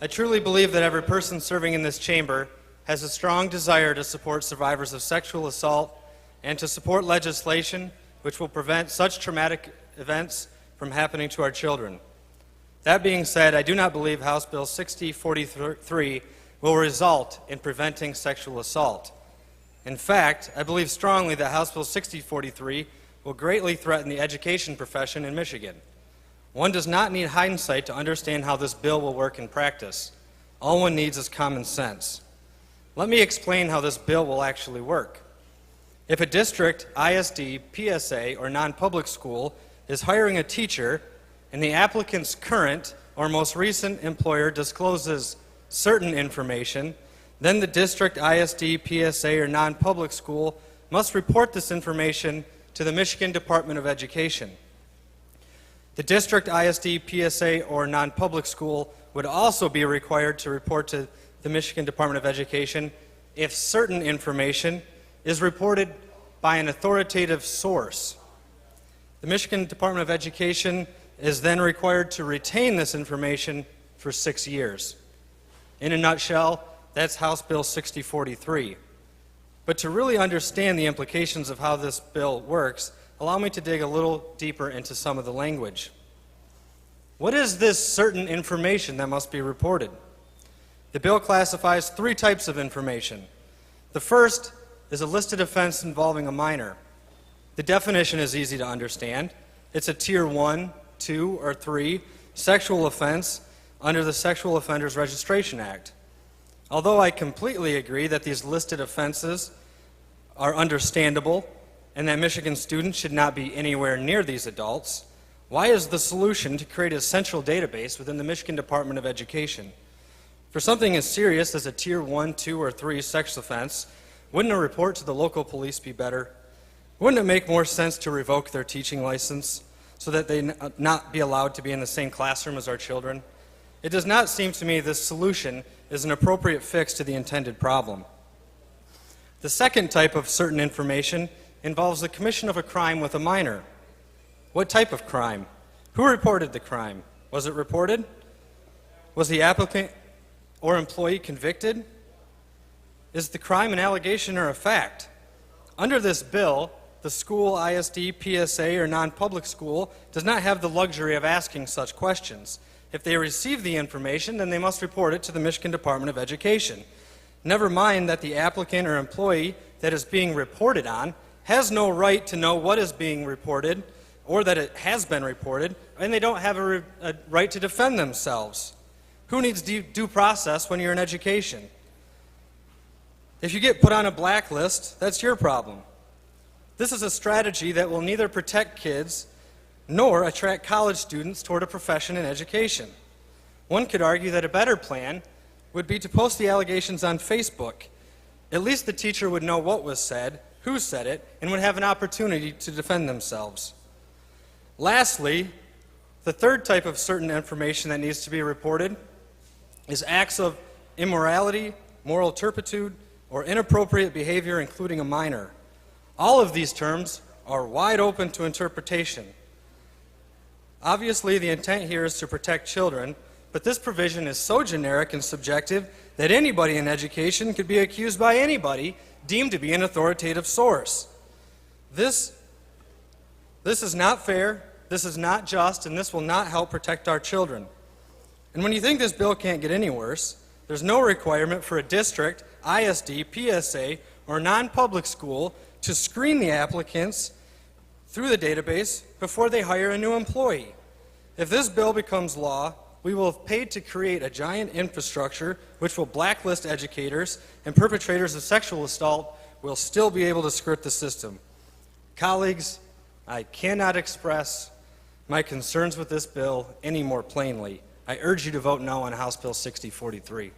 I truly believe that every person serving in this chamber has a strong desire to support survivors of sexual assault and to support legislation which will prevent such traumatic events from happening to our children. That being said, I do not believe House Bill 6043 will result in preventing sexual assault. In fact, I believe strongly that House Bill 6043 will greatly threaten the education profession in Michigan. One does not need hindsight to understand how this bill will work in practice. All one needs is common sense. Let me explain how this bill will actually work. If a district, ISD, PSA, or non-public school is hiring a teacher and the applicant's current or most recent employer discloses certain information, then the district, ISD, PSA, or non-public school must report this information to the Michigan Department of Education. The district, ISD, PSA, or non-public school would also be required to report to the Michigan Department of Education if certain information is reported by an authoritative source. The Michigan Department of Education is then required to retain this information for 6 years. In a nutshell, that's House Bill 6043. But to really understand the implications of how this bill works, allow me to dig a little deeper into some of the language. What is this certain information that must be reported? The bill classifies 3 types of information. The first is a listed offense involving a minor. The definition is easy to understand. It's a Tier 1, 2, or 3 sexual offense under the Sexual Offenders Registration Act. Although I completely agree that these listed offenses are understandable and that Michigan students should not be anywhere near these adults, why is the solution to create a central database within the Michigan Department of Education? For something as serious as a Tier 1, 2, or 3 sex offense, wouldn't a report to the local police be better? Wouldn't it make more sense to revoke their teaching license so that they not be allowed to be in the same classroom as our children? It does not seem to me this solution is an appropriate fix to the intended problem. The second type of certain information involves the commission of a crime with a minor. What type of crime? Who reported the crime? Was it reported? Was the applicant or employee convicted? Is the crime an allegation or a fact? Under this bill, the school, ISD, PSA, or non-public school does not have the luxury of asking such questions. If they receive the information, then they must report it to the Michigan Department of Education. Never mind that the applicant or employee that is being reported on has no right to know what is being reported or that it has been reported, and they don't have a right to defend themselves. Who needs due process when you're in education? If you get put on a blacklist, that's your problem. This is a strategy that will neither protect kids nor attract college students toward a profession in education. One could argue that a better plan would be to post the allegations on Facebook. At least the teacher would know what was said, who said it, and would have an opportunity to defend themselves. Lastly, the third type of certain information that needs to be reported is acts of immorality, moral turpitude, or inappropriate behavior, including a minor. All of these terms are wide open to interpretation. Obviously, the intent here is to protect children, but this provision is so generic and subjective that anybody in education could be accused by anybody deemed to be an authoritative source. This is not fair, this is not just, and this will not help protect our children. And when you think this bill can't get any worse, there's no requirement for a district, ISD, PSA, or non-public school to screen the applicants through the database before they hire a new employee. If this bill becomes law, we will have paid to create a giant infrastructure which will blacklist educators, and perpetrators of sexual assault will still be able to skirt the system. Colleagues, I cannot express my concerns with this bill any more plainly. I urge you to vote no on House Bill 6043.